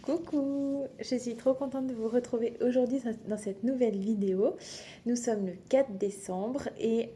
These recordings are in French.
Coucou, je suis trop contente de vous retrouver aujourd'hui dans cette nouvelle vidéo. Nous sommes le 4 décembre et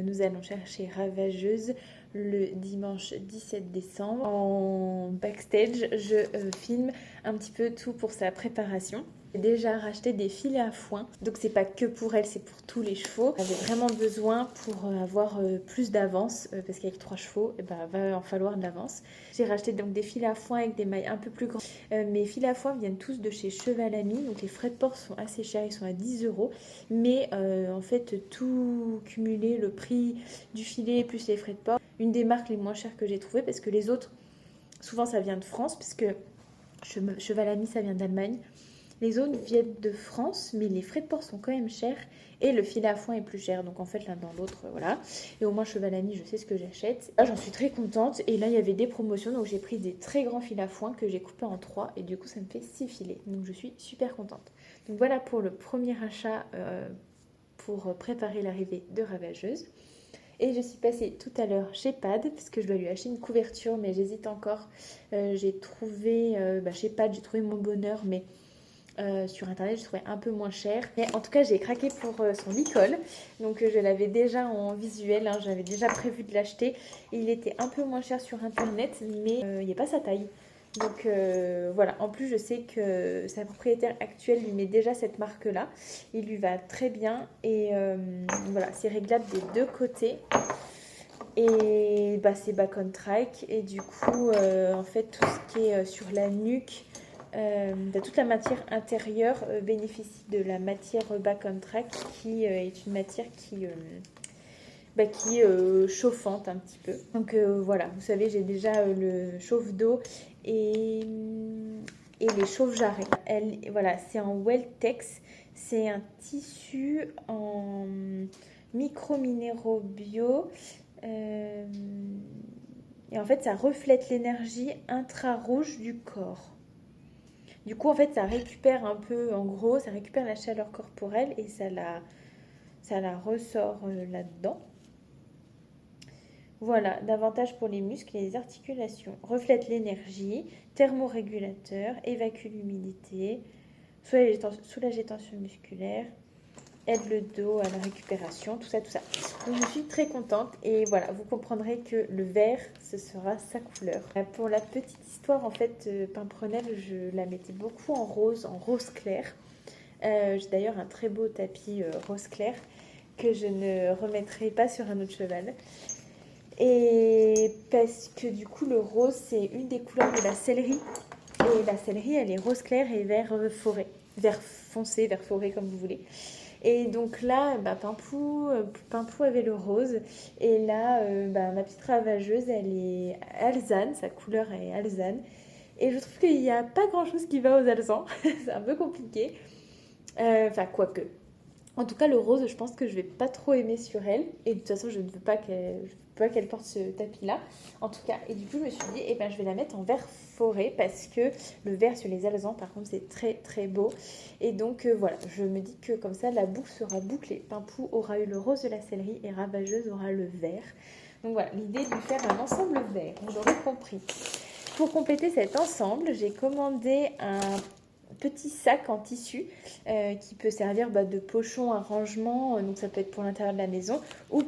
nous allons chercher Ravageuse le dimanche 17 décembre. En backstage, je filme un petit peu tout pour sa préparation. J'ai déjà racheté des filets à foin, donc c'est pas que pour elle, c'est pour tous les chevaux. J'avais vraiment besoin pour avoir plus d'avance, parce qu'avec 3 chevaux, va en falloir de l'avance. J'ai racheté donc des filets à foin avec des mailles un peu plus grandes. Mes filets à foin viennent tous de chez Cheval Ami, donc les frais de port sont assez chers, ils sont à 10 euros. Mais en fait, tout cumulé, le prix du filet plus les frais de port, une des marques les moins chères que j'ai trouvées, parce que les autres, souvent ça vient de France, puisque Cheval Ami ça vient d'Allemagne. Les autres viennent de France, mais les frais de port sont quand même chers et le filet à foin est plus cher. Donc en fait, l'un dans l'autre, voilà. Et au moins, Cheval Ami, je sais ce que j'achète. Là, j'en suis très contente. Et là, il y avait des promotions. Donc j'ai pris des très grands filets à foin que j'ai coupés en 3. Et du coup, ça me fait 6 filets. Donc je suis super contente. Donc voilà pour le premier achat pour préparer l'arrivée de Ravageuse. Et je suis passée tout à l'heure chez Pad parce que je dois lui acheter une couverture, mais j'hésite encore. J'ai trouvé, chez Pad, j'ai trouvé mon bonheur, mais sur internet je trouvais un peu moins cher, mais en tout cas j'ai craqué pour son licol, donc je l'avais déjà en visuel, hein, j'avais déjà prévu de l'acheter. Il était un peu moins cher sur internet, mais il n'y a pas sa taille, donc voilà. En plus je sais que sa propriétaire actuelle lui met déjà cette marque là, il lui va très bien et voilà, c'est réglable des deux côtés. Et c'est back on track, et du coup en fait tout ce qui est sur la nuque, toute la matière intérieure bénéficie de la matière back on track, qui est une matière qui est chauffante un petit peu. Donc voilà, vous savez, j'ai déjà le chauffe-d'eau et les chauffe-jarrets. Voilà, c'est en Weltex, c'est un tissu en micro-minéraux bio. Euh, et en fait, ça reflète l'énergie infrarouge du corps. Du coup, en fait, ça récupère un peu, en gros, ça récupère la chaleur corporelle et ça la ressort là-dedans. Voilà, davantage pour les muscles et les articulations. Reflète l'énergie, thermorégulateur, évacue l'humidité, soulage les tensions musculaires, aide le dos à la récupération, tout ça, tout ça. Donc je suis très contente et voilà, vous comprendrez que le vert, ce sera sa couleur. Pour la petite histoire, en fait, Pimprenelle, je la mettais beaucoup en rose clair. J'ai d'ailleurs un très beau tapis rose clair que je ne remettrai pas sur un autre cheval. Et parce que du coup, le rose, c'est une des couleurs de la céleri. Et la céleri, elle est rose clair et vert forêt. Vert foncé, vert forêt, comme vous voulez. Et donc là, Pimpou avait le rose. Et là, ma petite ravageuse, elle est alezane. Sa couleur est alezane. Et je trouve qu'il n'y a pas grand-chose qui va aux alezans. C'est un peu compliqué. Enfin, quoique. En tout cas, le rose, je pense que je vais pas trop aimer sur elle. Et de toute façon, je ne veux pas qu'elle porte ce tapis-là. En tout cas, et du coup, je me suis dit, je vais la mettre en vert forêt parce que le vert sur les alezans, par contre, c'est très très beau. Et donc, voilà, je me dis que comme ça, la boucle sera bouclée. Pimpou aura eu le rose de la céleri et Ravageuse aura le vert. Donc voilà, l'idée de faire un ensemble vert, vous l'aurez compris. Pour compléter cet ensemble, j'ai commandé un petit sac en tissu qui peut servir de pochon à rangement, donc ça peut être pour l'intérieur de la maison ou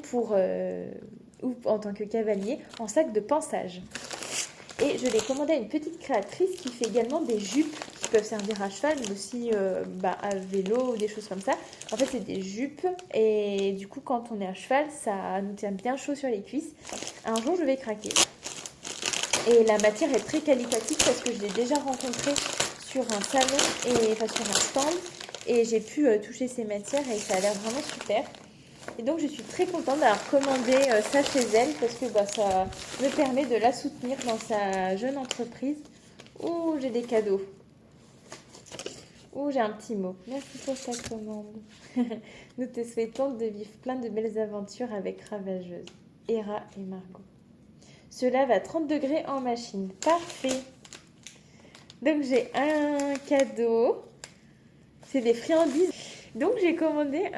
ou en tant que cavalier, en sac de pansage. Et je l'ai commandé à une petite créatrice qui fait également des jupes qui peuvent servir à cheval, mais aussi à vélo ou des choses comme ça. En fait, c'est des jupes et du coup, quand on est à cheval, ça nous tient bien chaud sur les cuisses. Un jour, je vais craquer. Et la matière est très qualitative parce que je l'ai déjà rencontrée sur un salon sur un stand, et j'ai pu toucher ces matières et ça a l'air vraiment super. Et donc je suis très contente d'avoir commandé ça chez elle parce que ça me permet de la soutenir dans sa jeune entreprise. Ouh, j'ai des cadeaux. Ouh, j'ai un petit mot. Merci pour ta commande. Nous te souhaitons de vivre plein de belles aventures avec Ravageuse. Hera et Margot. Cela va 30 degrés en machine. Parfait. Donc j'ai un cadeau. C'est des friandises. Donc j'ai commandé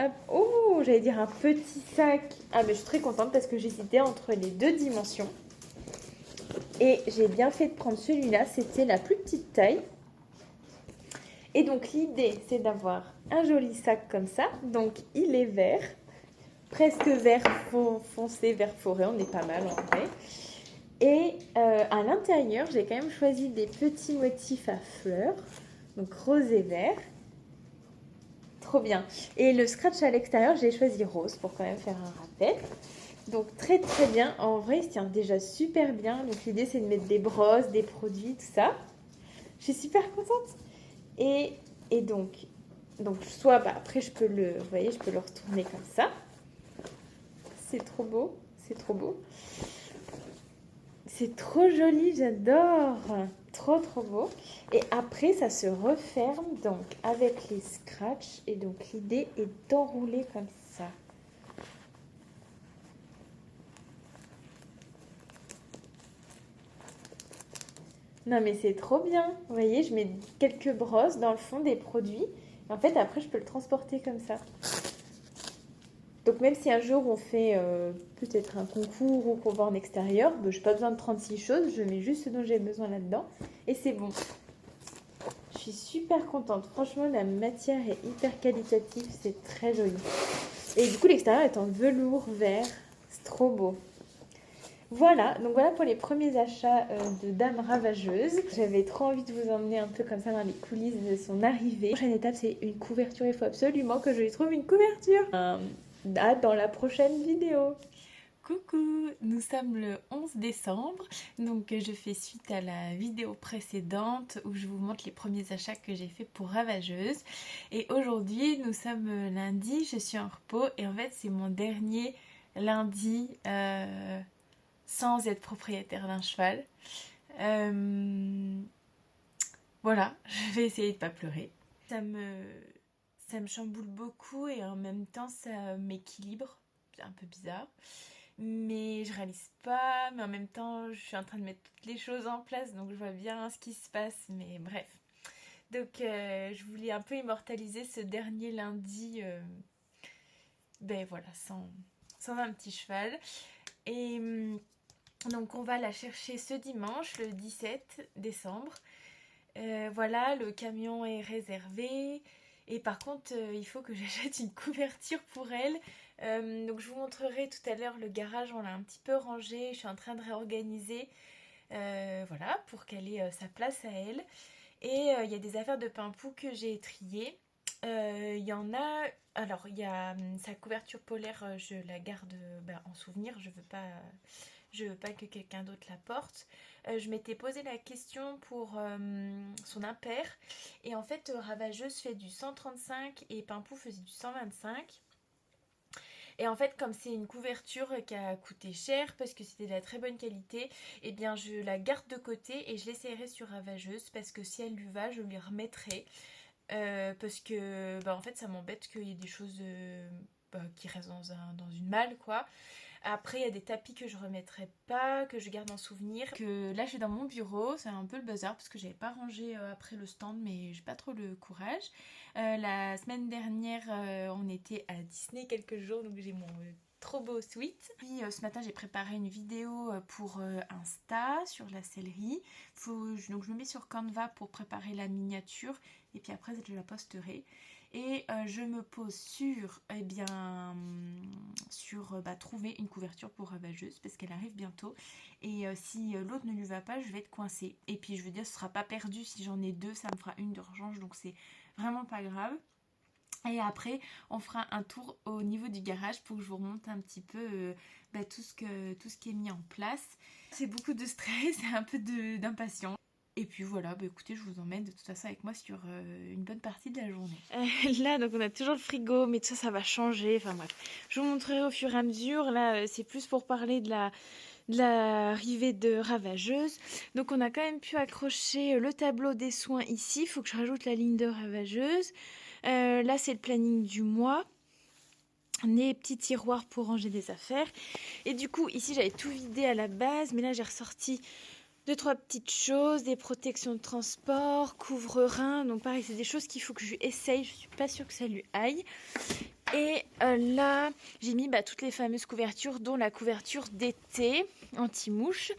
j'allais dire un petit sac. Ah, mais je suis très contente parce que j'hésitais entre les deux dimensions. Et j'ai bien fait de prendre celui-là. C'était la plus petite taille. Et donc l'idée, c'est d'avoir un joli sac comme ça. Donc il est vert, presque vert foncé, vert forêt, on est pas mal en vrai. Et à l'intérieur, j'ai quand même choisi des petits motifs à fleurs, donc rose et vert. Trop bien. Et le scratch à l'extérieur, j'ai choisi rose pour quand même faire un rappel. Donc très très bien. En vrai, il se tient déjà super bien. Donc l'idée, c'est de mettre des brosses, des produits, tout ça. Je suis super contente. Et donc soit après, je peux vous voyez, je peux le retourner comme ça. C'est trop beau. C'est trop beau. C'est trop joli, j'adore. Trop trop beau. Et après, ça se referme donc avec les scratchs. Et donc l'idée est d'enrouler comme ça. Non mais c'est trop bien. Vous voyez, je mets quelques brosses dans le fond des produits. Et en fait, après, je peux le transporter comme ça. Donc même si un jour on fait peut-être un concours ou qu'on va en extérieur, je n'ai pas besoin de 36 choses, je mets juste ce dont j'ai besoin là-dedans et c'est bon. Je suis super contente. Franchement, la matière est hyper qualitative, c'est très joli. Et du coup, l'extérieur est en velours vert. C'est trop beau. Voilà, donc voilà pour les premiers achats de Dame Ravageuse. J'avais trop envie de vous emmener un peu comme ça dans les coulisses de son arrivée. La prochaine étape, c'est une couverture. Il faut absolument que je lui trouve une couverture. Dans la prochaine vidéo. Coucou, nous sommes le 11 décembre, donc je fais suite à la vidéo précédente où je vous montre les premiers achats que j'ai fait pour Ravageuse. Et aujourd'hui, nous sommes lundi, je suis en repos et en fait c'est mon dernier lundi sans être propriétaire d'un cheval. Voilà, je vais essayer de pas pleurer. Ça me chamboule beaucoup et en même temps ça m'équilibre, c'est un peu bizarre. Mais je réalise pas, mais en même temps je suis en train de mettre toutes les choses en place donc je vois bien ce qui se passe, mais bref. Donc je voulais un peu immortaliser ce dernier lundi, ben voilà, sans un petit cheval. Et donc on va la chercher ce dimanche, le 17 décembre. Voilà, le camion est réservé. Et par contre, il faut que j'achète une couverture pour elle. Donc je vous montrerai tout à l'heure le garage, on l'a un petit peu rangé. Je suis en train de réorganiser, voilà, pour qu'elle ait sa place à elle. Et il y a des affaires de Pimpou que j'ai triées. Il y en a... Alors, il y a sa couverture polaire, je la garde en souvenir. Je veux pas que quelqu'un d'autre la porte. Je m'étais posé la question pour son impair. Et en fait, Ravageuse fait du 135 et Pimpou faisait du 125. Et en fait, comme c'est une couverture qui a coûté cher parce que c'était de la très bonne qualité, eh bien je la garde de côté et je l'essayerai sur Ravageuse parce que si elle lui va, je lui remettrai. Parce que en fait, ça m'embête qu'il y ait des choses qui restent dans une malle, quoi. Après, il y a des tapis que je remettrai pas, que je garde en souvenir. Que là, je suis dans mon bureau, c'est un peu le bazar parce que j'avais pas rangé après le stand, mais j'ai pas trop le courage. La semaine dernière, on était à Disney quelques jours, donc j'ai mon trop beau suite. Puis ce matin, j'ai préparé une vidéo pour Insta sur la sellerie. Donc je me mets sur Canva pour préparer la miniature et puis après, je la posterai. Et je me pose sur, trouver une couverture pour Ravageuse parce qu'elle arrive bientôt. Et si l'autre ne lui va pas, je vais être coincée. Et puis je veux dire, ce sera pas perdu. Si j'en ai deux, ça me fera une de rechange. Donc c'est vraiment pas grave. Et après, on fera un tour au niveau du garage pour que je vous remonte un petit peu tout ce qui est mis en place. C'est beaucoup de stress et un peu d'impatience. Et puis voilà, écoutez, je vous emmène de toute façon avec moi sur une bonne partie de la journée. Là, donc on a toujours le frigo, mais tout ça, ça va changer. Enfin bref, je vous montrerai au fur et à mesure. Là, c'est plus pour parler de l'arrivée de Ravageuse. Donc on a quand même pu accrocher le tableau des soins ici. Il faut que je rajoute la ligne de Ravageuse. Là, c'est le planning du mois. Des petits tiroirs pour ranger des affaires. Et du coup, ici, j'avais tout vidé à la base, mais là, j'ai ressorti 2-3 petites choses, des protections de transport, couvre-reins. Donc pareil, c'est des choses qu'il faut que je lui essaye. Je suis pas sûre que ça lui aille. Et là, j'ai mis toutes les fameuses couvertures, dont la couverture d'été anti-mouche.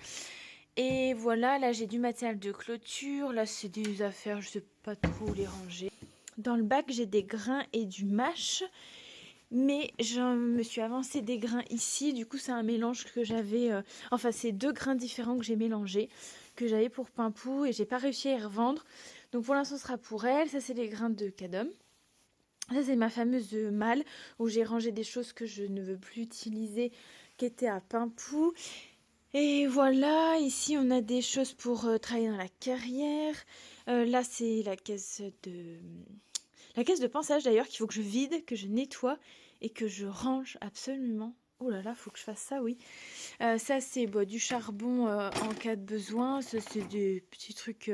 Et voilà, là j'ai du matériel de clôture. Là c'est des affaires, je sais pas trop où les ranger. Dans le bac j'ai des grains et du mâche. Mais je me suis avancé des grains ici. Du coup c'est un mélange que j'avais... enfin c'est 2 grains différents que j'ai mélangés. Que j'avais pour Pimpou. Et j'ai pas réussi à les revendre. Donc pour l'instant ce sera pour elle. Ça c'est les grains de Cadom. Ça c'est ma fameuse malle. Où j'ai rangé des choses que je ne veux plus utiliser. Qui étaient à Pimpou. Et voilà, ici on a des choses pour travailler dans la carrière. Là c'est la caisse de pansage d'ailleurs qu'il faut que je vide, que je nettoie et que je range absolument. Oh là là, faut que je fasse ça, oui. Ça c'est du charbon en cas de besoin. Ça c'est des petits trucs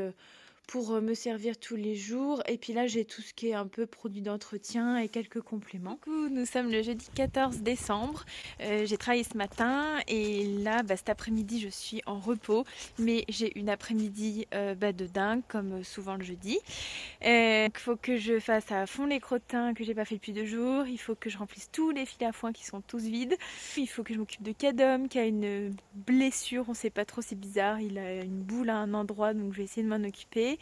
pour me servir tous les jours. Et puis là j'ai tout ce qui est un peu produit d'entretien et quelques compléments. Coucou, nous sommes le jeudi 14 décembre. J'ai travaillé ce matin et là cet après-midi je suis en repos. Mais j'ai une après-midi de dingue comme souvent le jeudi. Il faut que je fasse à fond les crottins que j'ai pas fait depuis 2 jours. Il faut que je remplisse tous les filets à foin qui sont tous vides. Il faut que je m'occupe de Cadom qui a une blessure, on sait pas trop, c'est bizarre. Il a une boule à un endroit donc je vais essayer de m'en occuper.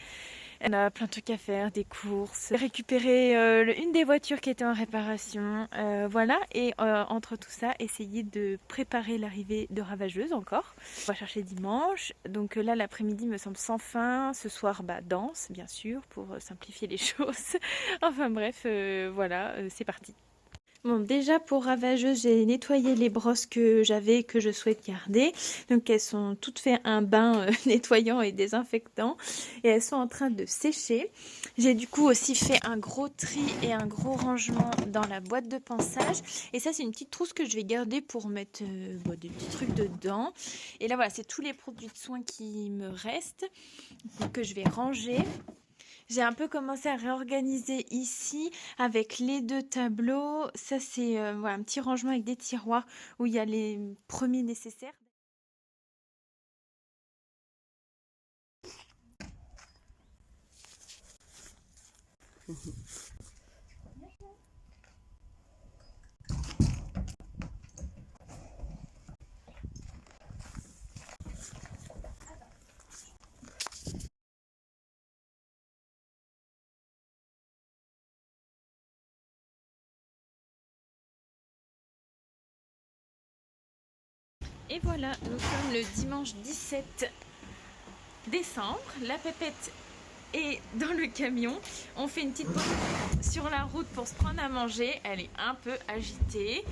On a plein de trucs à faire, des courses, récupérer une des voitures qui était en réparation, voilà. Et entre tout ça, essayer de préparer l'arrivée de Ravageuse encore. On va chercher dimanche, donc là l'après-midi me semble sans fin. Ce soir, danse bien sûr pour simplifier les choses. Enfin bref, voilà, c'est parti. Bon, déjà pour Ravageuse, j'ai nettoyé les brosses que j'avais, que je souhaite garder. Donc elles sont toutes fait un bain nettoyant et désinfectant. Et elles sont en train de sécher. J'ai du coup aussi fait un gros tri et un gros rangement dans la boîte de pansage. Et ça c'est une petite trousse que je vais garder pour mettre des petits trucs dedans. Et là voilà, c'est tous les produits de soins qui me restent, que je vais ranger. J'ai un peu commencé à réorganiser ici avec les 2 tableaux. Ça, c'est voilà, un petit rangement avec des tiroirs où il y a les premiers nécessaires. Et voilà, nous sommes le dimanche 17 décembre. La pépette est dans le camion. On fait une petite pause sur la route pour se prendre à manger. Elle est un peu agitée.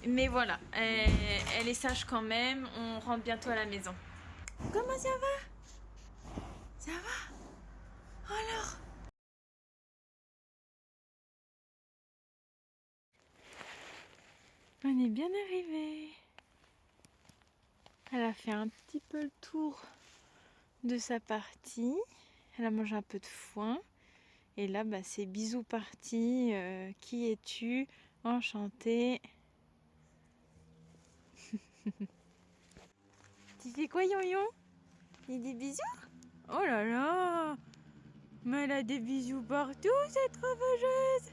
Mais voilà, elle est sage quand même. On rentre bientôt à la maison. Comment ça va? Ça va? Alors? On est bien arrivé. Elle a fait un petit peu le tour de sa partie. Elle a mangé un peu de foin. Et là, c'est bisous parti. Qui es-tu? Enchantée. Tu fais quoi, Yon-Yon? Il dit bisous? Oh là là! Mais elle a des bisous partout, cette ravageuse!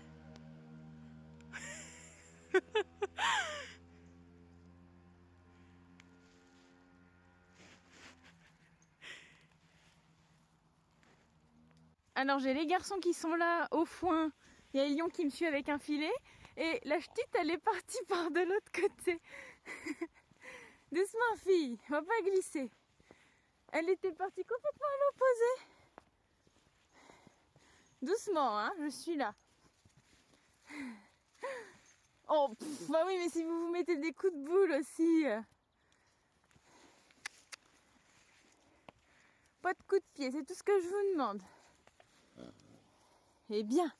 Alors j'ai les garçons qui sont là au foin. Il y a Elion qui me suit avec un filet. Et la petite, elle est partie par de l'autre côté. Doucement, fille, on va pas glisser. Elle était partie complètement à l'opposé. Doucement, hein, je suis là. Oh, bah oui, mais si vous vous mettez des coups de boule aussi. Pas de coups de pied, c'est tout ce que je vous demande. Eh bien,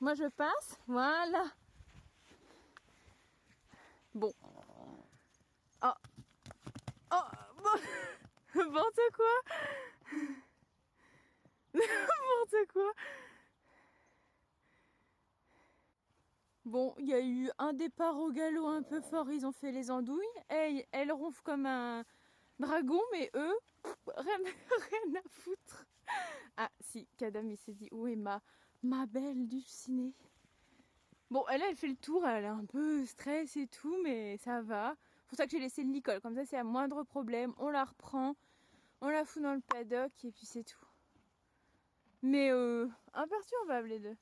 moi je passe, voilà. Bon. Oh, oh, bon. N'importe quoi. N'importe quoi. Bon, il y a eu un départ au galop un peu fort, ils ont fait les andouilles. Elle ronfle comme un dragon, mais eux, rien, rien à foutre. Ah si, Kadam il s'est dit, où est ma belle dulcinée? Bon, elle fait le tour, elle est un peu stress et tout, mais ça va. pour ça que j'ai laissé le licol. Comme ça, c'est à moindre problème. On la reprend, on la fout dans le paddock et puis c'est tout. Mais imperturbable les deux.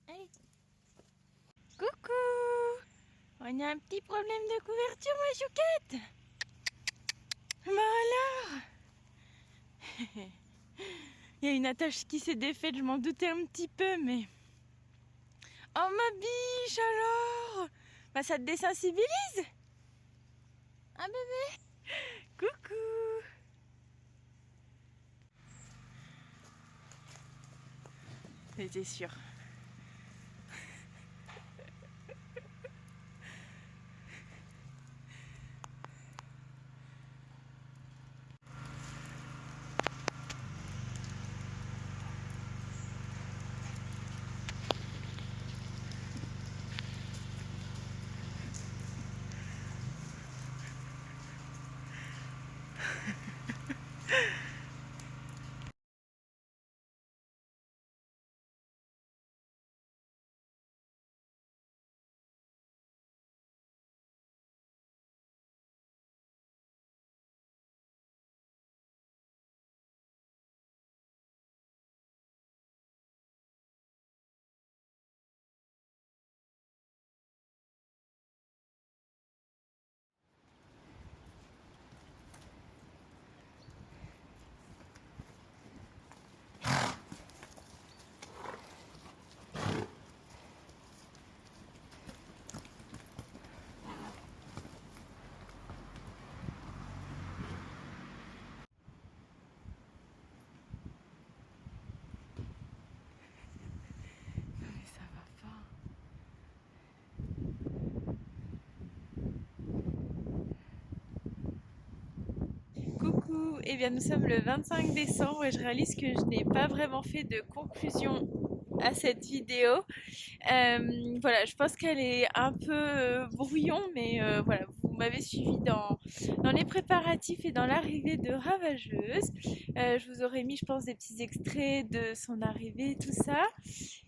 Allez. Coucou! On a un petit problème de couverture, ma chouquette! Bah alors! Il y a une attache qui s'est défaite, je m'en doutais un petit peu, mais... Oh ma biche alors! Bah ça te désensibilise? Ah bébé! Coucou! J'étais sûre. Mais ça va pas. Coucou, et bien nous sommes le 25 décembre et je réalise que je n'ai pas vraiment fait de conclusion à cette vidéo. Voilà, je pense qu'elle est un peu brouillon, mais voilà, vous m'avez suivi dans les préparatifs et dans l'arrivée de Ravageuse. Je vous aurais mis, je pense, des petits extraits de son arrivée, tout ça.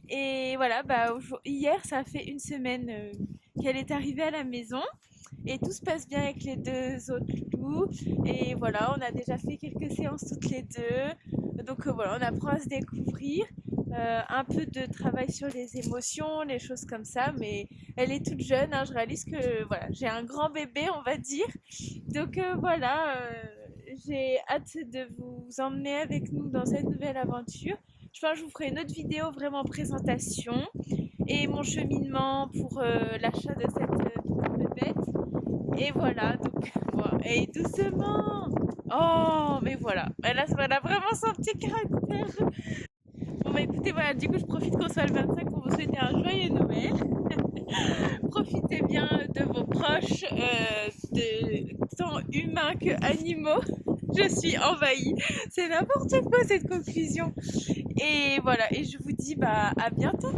Et voilà, bah, hier, ça fait une semaine qu'elle est arrivée à la maison. Et tout se passe bien avec les deux autres loups. Et voilà, on a déjà fait quelques séances toutes les deux. Donc voilà, on apprend à se découvrir. Un peu de travail sur les émotions, les choses comme ça. Mais elle est toute jeune. Hein, je réalise que voilà, j'ai un grand bébé, on va dire. Donc voilà, j'ai hâte de vous emmener avec nous dans cette nouvelle aventure. Je pense que je vous ferai une autre vidéo vraiment présentation et mon cheminement pour l'achat de cette petite bébête. Et voilà, donc, bon, et doucement. Oh, mais voilà, elle a vraiment son petit caractère. Bon, bah écoutez, voilà, du coup, je profite qu'on soit le 25 pour vous souhaiter un joyeux Noël. Profitez bien de vos proches, tant humains que animaux. Je suis envahie. C'est n'importe quoi cette conclusion. Et voilà, et je vous dis bah à bientôt.